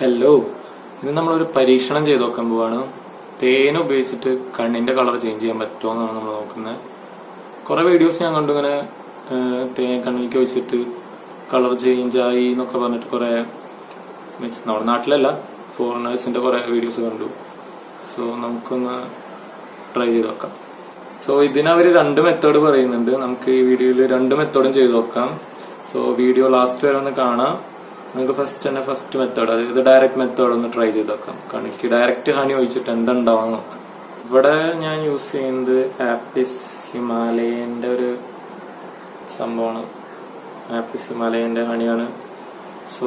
Hello, ഇന്ന് നമ്മളൊരു പരീക്ഷണം ചെയ്ത് നോക്കാൻ പോവാണ്. തേൻ ഉപയോഗിച്ചിട്ട് കണ്ണിന്റെ കളർ ചേഞ്ച് ചെയ്യാൻ പറ്റുമോ എന്നാണ് നമ്മൾ നോക്കുന്നത്. കുറെ വീഡിയോസ് ഞാൻ കണ്ടു, ഇങ്ങനെ തേൻ കണ്ണിലേക്ക് വെച്ചിട്ട് കളർ ചേഞ്ച് ആയി എന്നൊക്കെ പറഞ്ഞിട്ട് കുറെ മീൻസ് നമ്മുടെ നാട്ടിലല്ല ഫോറിനേഴ്സിന്റെ കുറെ വീഡിയോസ് കണ്ടു. സോ നമുക്കൊന്ന് ട്രൈ ചെയ്ത് നോക്കാം. സോ ഇതിനവർ രണ്ട് മെത്തേഡ് പറയുന്നുണ്ട്. നമുക്ക് ഈ വീഡിയോയിൽ രണ്ട് മെത്തേഡും ചെയ്ത് നോക്കാം. സോ വീഡിയോ ലാസ്റ്റ് വരെ ഒന്ന് കാണാം. നമുക്ക് ഫസ്റ്റ് മെത്തേഡ്, അതായത് ഡയറക്റ്റ് മെത്തേഡ് ഒന്ന് ട്രൈ ചെയ്ത് നോക്കാം. കണ്ണിലേക്ക് ഡയറക്റ്റ് ഹണി ഒഴിച്ചിട്ട് എന്തുണ്ടാവാന്ന് നോക്കാം. ഇവിടെ ഞാൻ യൂസ് ചെയ്യുന്നത് ആപ്പിസ് ഹിമാലയന്റെ ഒരു സംഭവമാണ്. ആപ്പിസ് ഹിമാലയന്റെ ഹണിയാണ്. സോ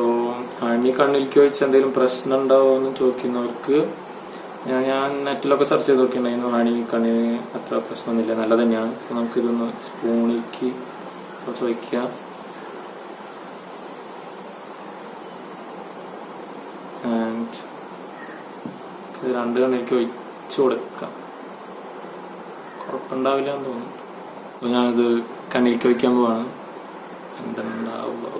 ഹണി കണ്ണിലേക്ക് ഒഴിച്ച് എന്തെങ്കിലും പ്രശ്നം ഉണ്ടാവോ എന്ന് ചോദിക്കുന്നവർക്ക് ഞാൻ നെറ്റിലൊക്കെ സെർച്ച് ചെയ്ത് നോക്കിയിട്ടുണ്ടായിരുന്നു. ഹണി കണ്ണിന് അത്ര പ്രശ്നമൊന്നുമില്ല, നല്ല തന്നെയാണ്. സോ നമുക്കിതൊന്ന് സ്പൂണിലേക്ക് കുറച്ച് വയ്ക്കാം. രണ്ട് കണ്ണിലേക്ക് ഒഴിച്ചു കൊടുക്കാം. കുഴപ്പമുണ്ടാവില്ല എന്ന് തോന്നുന്നു. അപ്പൊ ഞാനിത് കണ്ണിലേക്ക് ഒഴിക്കാൻ പോവാണ്. എന്തുണ്ടാവുക?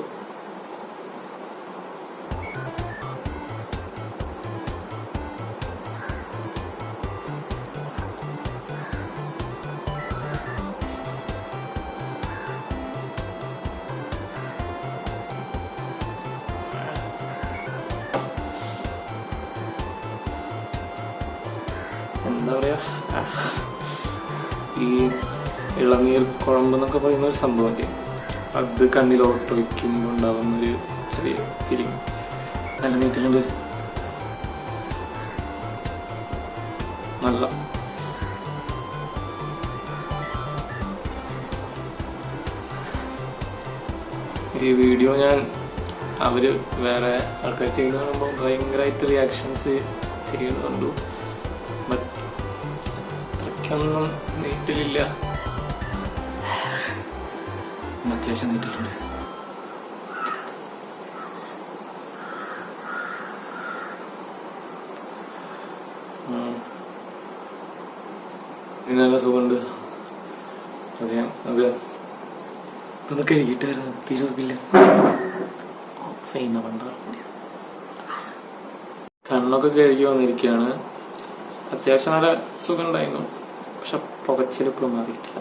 എന്താ പറയാ, ഈ ഇളനീർ കുഴമ്പ് എന്നൊക്കെ പറയുന്ന ഒരു സംഭവമില്ലേ, അത് കണ്ണിലോട്ട് വയ്ക്കുമ്പോൾ ഉണ്ടാകുന്നൊരു ചെറിയ ഫീലിംഗ്. നല്ല നീറ്റിലുണ്ട്, നല്ല. ഈ വീഡിയോ ഞാൻ അവര് വേറെ ആൾക്കാർ ചെയ്യുന്ന കാണുമ്പോൾ ഭയങ്കരമായിട്ട് റിയാക്ഷൻസ് ചെയ്യുന്നുണ്ട്. ബട്ട് അത്രയ്ക്കൊന്നും നീറ്റിലില്ല. അത്യാവശ്യം നീറ്റിലുണ്ട്. നല്ല സുഖമുണ്ട്. അതെ, അതെ, ഇതൊന്ന് കഴുകിയിട്ടായിരുന്നു. തീരെ സുഖമില്ല. കണ്ണൊക്കെ കഴുകി വന്നിരിക്കുകയാണ്. അത്യാവശ്യം നല്ല സുഖം ഉണ്ടായിരുന്നു, പക്ഷെ പുകച്ചിലിപ്പോഴും മാറിയിട്ടില്ല.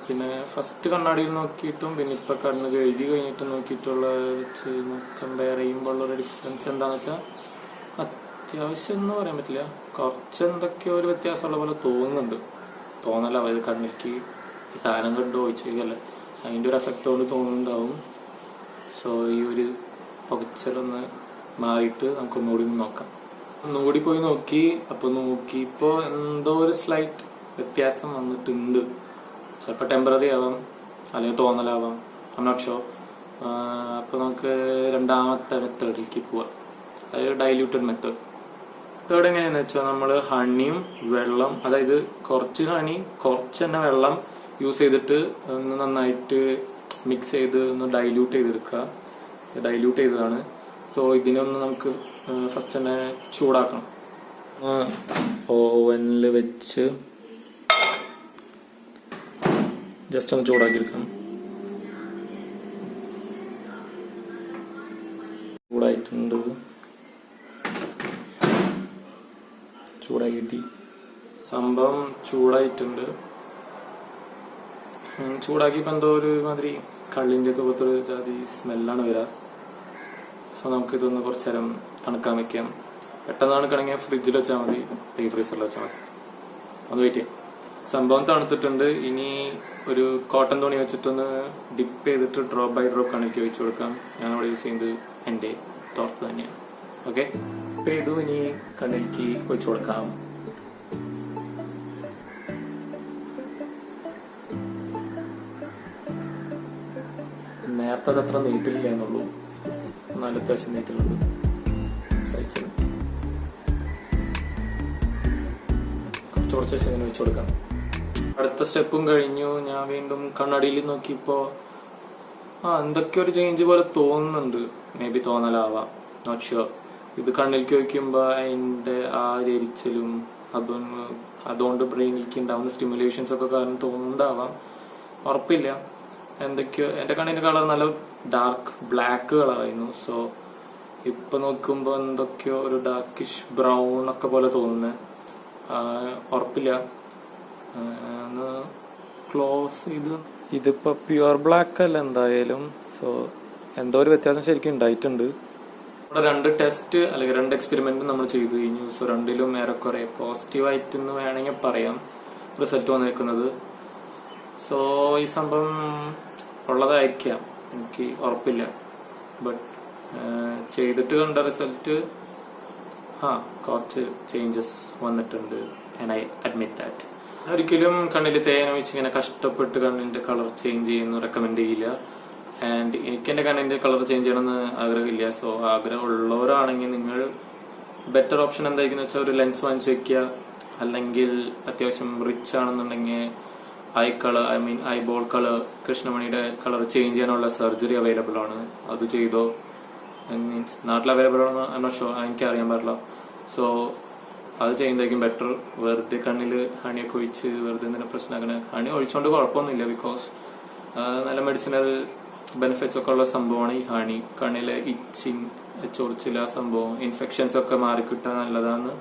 പിന്നെ ഫസ്റ്റ് കണ്ണാടിയിൽ നോക്കിയിട്ടും പിന്നെ ഇപ്പൊ കണ്ണ് കഴുകി കഴിഞ്ഞിട്ട് നോക്കിയിട്ടുള്ള വെച്ച് കമ്പയർ ചെയ്യുമ്പോൾ ഉള്ള ഡിഫറൻസ് എന്താന്ന് വെച്ചാൽ അത്യാവശ്യം എന്ന് പറയാൻ പറ്റില്ല, കുറച്ച് എന്തൊക്കെയോ ഒരു വ്യത്യാസമുള്ള പോലെ തോന്നുന്നുണ്ട്. തോന്നല, അതായത് കണ്ണിലേക്ക് ഈ സാധനം കണ്ടു ഒഴിച്ചേക്കല്ലേ, അതിന്റെ ഒരു എഫക്റ്റ് കൊണ്ട് തോന്നുന്നുണ്ടാവും. സോ ഈ ഒരു പുകച്ചിലൊന്ന് മാറിയിട്ട് നമുക്കൊന്നുകൂടി നോക്കാം. ഒന്നുകൂടി പോയി നോക്കി. അപ്പൊ നോക്കിയപ്പോ എന്തോ ഒരു സ്ലൈറ്റ് വ്യത്യാസം വന്നിട്ടുണ്ട്. ചിലപ്പോ ടെമ്പററി ആവാം, അല്ലെങ്കിൽ തോന്നലാവാം, ഐ ആം നോട്ട് ഷുവർ. അപ്പൊ നമുക്ക് രണ്ടാമത്തെ മെത്തേഡിലേക്ക് പോവാം, അതായത് ഡൈല്യൂട്ടഡ് മെത്തേഡ്. മെത്തേഡ് എങ്ങനെയാന്ന് വെച്ചാൽ നമ്മൾ ഹണിയും വെള്ളം, അതായത് കുറച്ച് ഹണി കുറച്ച് തന്നെ വെള്ളം യൂസ് ചെയ്തിട്ട് ഒന്ന് നന്നായിട്ട് മിക്സ് ചെയ്ത് ഒന്ന് ഡൈല്യൂട്ട് ചെയ്തെടുക്കുക. ഡൈല്യൂട്ട് ചെയ്തതാണ്. സോ ഇതിനൊന്ന് നമുക്ക് ഫസ്റ്റ് തന്നെ ചൂടാക്കണം. ഓവനിൽ വെച്ച് ജസ്റ്റ് ഒന്ന് ചൂടാക്കിയെടുക്കണം. ചൂടായിട്ടുണ്ട്, ചൂടാക്കി സംഭവം ചൂടായിട്ടുണ്ട്. ചൂടാക്കിയപ്പോ എന്തോ ഒരു മാതിരി കള്ളിന്റെ ഒക്കെ പുറത്തൊരു ജാതി സ്മെല്ലാണ് വരാ. സോ നമുക്കിതൊന്ന് കുറച്ചു നേരം തണുക്കാൻ വെക്കാം. പെട്ടെന്ന് തണുക്കണമെങ്കിൽ ഫ്രിഡ്ജിൽ വെച്ചാൽ മതി, ഫ്രീസറിൽ വെച്ചാൽ മതി. ഒന്ന് വെയിറ്റ് ചെയ്യാം. സംഭവം തണുത്തിട്ടുണ്ട്. ഇനി ഒരു കോട്ടൺ തുണി വെച്ചിട്ടൊന്ന് ഡിപ്പ് ചെയ്തിട്ട് ഡ്രോപ്പ് ബൈ ഡ്രോപ്പ് കണ്ണിലേക്ക് ഒഴിച്ചു കൊടുക്കാം. ഞാൻ അവിടെ യൂസ് ചെയ്യുന്നത് എന്റെ തോർത്ത് തന്നെയാണ്. ഓക്കെ, ഡിപ്പ് ചെയ്തു. ഇനി കണ്ണിലേക്ക് ഒഴിച്ചു കൊടുക്കാം. നേരത്തെ അത്ര നീറ്റില്ല എന്നുള്ളൂ, നല്ല അത്യാവശ്യം നീറ്റിലുണ്ട്. കുറച്ച് ഇങ്ങനെ വെച്ചു കൊടുക്കാം. അടുത്ത സ്റ്റെപ്പും കഴിഞ്ഞു. ഞാൻ വീണ്ടും കണ്ണാടിയിൽ നോക്കിയപ്പോ എന്തൊക്കെ ഒരു ചേഞ്ച് പോലെ തോന്നുന്നുണ്ട്. മേ ബി തോന്നലാവാം, നോട്ട് ഷുവർ. ഇത് കണ്ണിലേക്ക് വയ്ക്കുമ്പോ അതിന്റെ ആ എരിച്ചിലും അതുകൊണ്ട് ബ്രെയിനിലേക്ക് ഉണ്ടാവുന്ന സ്റ്റിമുലേഷൻസ് ഒക്കെ കാരണം തോന്നുന്നുണ്ടാവാം, ഉറപ്പില്ല. എന്തൊക്കെയോ എന്റെ കണ്ണിന്റെ കളർ നല്ല ഡാർക്ക് ബ്ലാക്ക് കളറായിരുന്നു. സോ ഇപ്പൊ നോക്കുമ്പോ എന്തൊക്കെയോ ഒരു ഡാർക്കിഷ് ബ്രൗൺ ഒക്കെ പോലെ തോന്നുന്നത്. ഉറപ്പില്ല. ഒന്ന് ക്ലോസ് ചെയ്ത്, ഇതിപ്പോ പ്യുവർ ബ്ലാക്ക് അല്ല എന്തായാലും. സോ എന്തോ ഒരു വ്യത്യാസം ശരിക്കും ഉണ്ടായിട്ടുണ്ട്. ഇവിടെ 2 ടെസ്റ്റ് അല്ലെങ്കിൽ 2 എക്സ്പെരിമെന്റ് നമ്മൾ ചെയ്തു കഴിഞ്ഞു. സോ 2ലും ഏറെക്കുറെ പോസിറ്റീവായിട്ട് എന്ന് വേണമെങ്കിൽ പറയാം റിസൾട്ട് വന്നിരിക്കുന്നത്. സോ ഈ സംഭവം ഉള്ളതായിരിക്കാം, എനിക്ക് ഉറപ്പില്ല. ബട്ട് ചെയ്തിട്ട് കണ്ട റിസൾട്ട് കുറച്ച് ചേഞ്ചസ് വന്നിട്ടുണ്ട്. And I admit that. ഒരിക്കലും കണ്ണിൽ തേൻ ഒഴിച്ച് ഇങ്ങനെ കഷ്ടപ്പെട്ട് കണ്ണിന്റെ കളർ ചേഞ്ച് ചെയ്യുന്നു റെക്കമെൻഡ് ചെയ്യില്ല. ആൻഡ് എനിക്ക് എന്റെ കണ്ണിന്റെ കളർ ചേഞ്ച് ചെയ്യണമെന്ന് ആഗ്രഹമില്ല. സോ ആഗ്രഹം ഉള്ളവരാണെങ്കിൽ നിങ്ങൾ ബെറ്റർ ഓപ്ഷൻ എന്തായിരിക്കും വെച്ചാൽ ഒരു ലെൻസ് വാങ്ങിച്ചു വെക്കുക. അല്ലെങ്കിൽ അത്യാവശ്യം റിച്ച് ആണെന്നുണ്ടെങ്കിൽ ഐബോൾ കളർ, കൃഷ്ണമണിയുടെ കളർ ചേഞ്ച് ചെയ്യാനുള്ള സർജറി അവൈലബിൾ ആണ്. അത് ചെയ്തോ. മീൻസ് നാട്ടിൽ അവൈലബിൾ ആണെന്ന് ഐ നോട്ട് ഷുവർ, എനിക്ക് അറിയാൻ പാടില്ല. സോ അത് ചെയ്യുന്നതായിരിക്കും ബെറ്റർ. വെറുതെ കണ്ണിൽ ഹണിയൊക്കെ ഒഴിച്ച് വെറുതെ എന്തെങ്കിലും പ്രശ്നമാക്കണ. ഹണി ഒഴിച്ചോണ്ട് കുഴപ്പമൊന്നുമില്ല, ബിക്കോസ് നല്ല മെഡിസിനൽ ബെനിഫിറ്റ്സ് ഒക്കെ ഉള്ള സംഭവമാണ് ഈ ഹണി. കണ്ണിലെ ഇച്ചിങ്, ചൊറിച്ചില്ല സംഭവം, ഇൻഫെക്ഷൻസ് ഒക്കെ മാറിക്കിട്ടാൻ നല്ലതാണ്.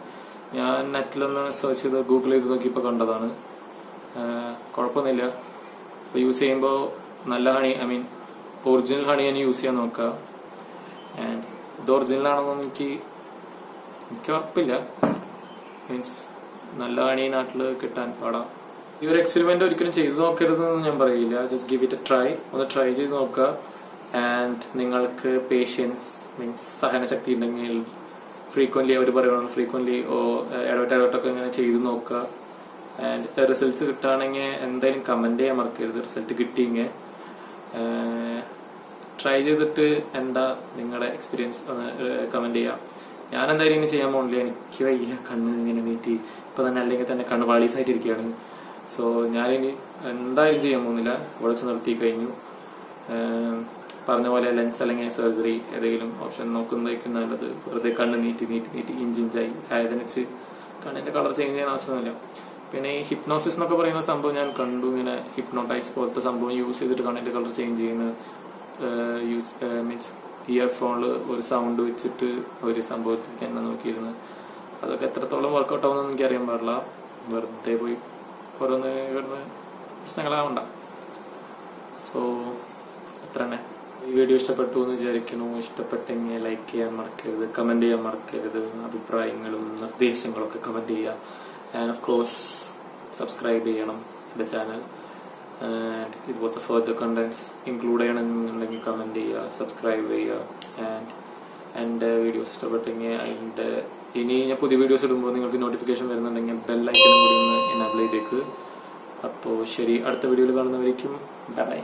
ഞാൻ നെറ്റിലൊന്ന് സെർച്ച് ചെയ്ത് ഗൂഗിൾ ചെയ്ത് നോക്കിയപ്പോൾ കണ്ടതാണ്. കുഴപ്പമൊന്നുമില്ല. ഇപ്പോൾ യൂസ് ചെയ്യുമ്പോൾ നല്ല ഹണി, ഒറിജിനൽ ഹണി തന്നെ യൂസ് ചെയ്യാൻ നോക്കുക. ആൻഡ് ഇത് ഒറിജിനൽ ആണെന്നൊന്നും എനിക്ക് ഉറപ്പില്ല. മീൻസ് നല്ല ഹണി നാട്ടിൽ കിട്ടാൻ പാടാം. ഈ ഒരു എക്സ്പെരിമെന്റ് ഒരിക്കലും ചെയ്തു നോക്കരുതെന്ന് ഞാൻ പറയില്ല. Just give it A try. ഒന്ന് ട്രൈ ചെയ്ത് നോക്കുക. ആൻഡ് നിങ്ങൾക്ക് പേഷ്യൻസ് മീൻസ് സഹനശക്തി ഉണ്ടെങ്കിൽ ഫ്രീക്വന്റ്ലി അവർ പറയുന്നത് ഫ്രീക്വന്റ്ലി ഇടവിട്ടൊക്കെ ഇങ്ങനെ ചെയ്ത് നോക്കുക. ആൻഡ് റിസൾട്ട് കിട്ടുകയാണെങ്കിൽ എന്തായാലും കമന്റ് ചെയ്യാൻ മറക്കരുത്. റിസൾട്ട് കിട്ടിയെങ്കിൽ ട്രൈ ചെയ്തിട്ട് എന്താ നിങ്ങളുടെ എക്സ്പീരിയൻസ് ഒന്ന് കമന്റ് ചെയ്യാം. ഞാൻ എന്തായാലും ഇനി ചെയ്യാൻ പോകണില്ല. എനിക്ക് വയ്യ, കണ്ണ് ഇങ്ങനെ നീട്ടി ഇപ്പൊ തന്നെ, അല്ലെങ്കിൽ തന്നെ കണ്ണ് പാളീസായിട്ടിരിക്കുകയാണ്. സോ ഞാനിനി എന്തായാലും ചെയ്യാൻ പോകുന്നില്ല. ഉടച്ചു നിർത്തി കഴിഞ്ഞു. പറഞ്ഞ പോലെ ലെൻസ് അല്ലെങ്കിൽ സർജറി ഏതെങ്കിലും ഓപ്ഷൻ നോക്കുന്നതായിരിക്കും നല്ലത്. വെറുതെ കണ്ണ് നീട്ടി ഇഞ്ചിഞ്ചായി വേദനിച്ച് കണ്ണിന്റെ കളർ ചേഞ്ച് ചെയ്യാൻ ആവശ്യമൊന്നുമില്ല. പിന്നെ ഈ ഹിപ്നോസിസ് എന്നൊക്കെ പറയുന്ന സംഭവം ഞാൻ കണ്ടു. ഇങ്ങനെ ഹിപ്നോട്ടൈസ് പോലത്തെ സംഭവം യൂസ് ചെയ്തിട്ട് കണ്ണിന്റെ കളർ ചേഞ്ച് ചെയ്യുന്ന മീൻസ് ഇയർഫോണിൽ ഒരു സൗണ്ട് വെച്ചിട്ട് ഒരു സംഭവത്തിലേക്ക് എന്നെ നോക്കിയിരുന്നു. അതൊക്കെ എത്രത്തോളം വർക്കൗട്ട് ആവുമെന്ന് എനിക്ക് അറിയാൻ പാടില്ല. വെറുതെ പോയി ഓരോന്ന് പ്രശ്നങ്ങളാവണ്ട. സോ അത്ര തന്നെ. ഈ വീഡിയോ ഇഷ്ടപ്പെട്ടു എന്ന് വിചാരിക്കുന്നു. ഇഷ്ടപ്പെട്ടെങ്കിൽ ലൈക്ക് ചെയ്യാൻ മറക്കരുത്, കമന്റ് ചെയ്യാൻ മറക്കരുത്. അഭിപ്രായങ്ങളും നിർദ്ദേശങ്ങളും ഒക്കെ കമന്റ് ചെയ്യുക. ആൻഡ് ഓഫ് കോഴ്സ് സബ്സ്ക്രൈബ് ചെയ്യണം എൻ്റെ ചാനൽ. ആൻഡ് ഇതുപോലത്തെ ഫർദർ കണ്ടന്റ്സ് ഇൻക്ലൂഡ് ചെയ്യണമെന്നുണ്ടെങ്കിൽ കമന്റ് ചെയ്യുക, സബ്സ്ക്രൈബ് ചെയ്യുക. ആൻഡ് എൻ്റെ വീഡിയോസ് ഇഷ്ടപ്പെട്ടെങ്കിൽ അതിൻ്റെ ഇനി ഞാൻ പുതിയ വീഡിയോസ് ഇടുമ്പോൾ നിങ്ങൾക്ക് നോട്ടിഫിക്കേഷൻ വരുന്നുണ്ടെങ്കിൽ ബെൽ ഐക്കണും കൂടി ഒന്ന് എനേബിൾ ചെയ്തേക്ക്. അപ്പോൾ ശരി, അടുത്ത വീഡിയോയിൽ കാണുന്നവരേക്കും ബൈ.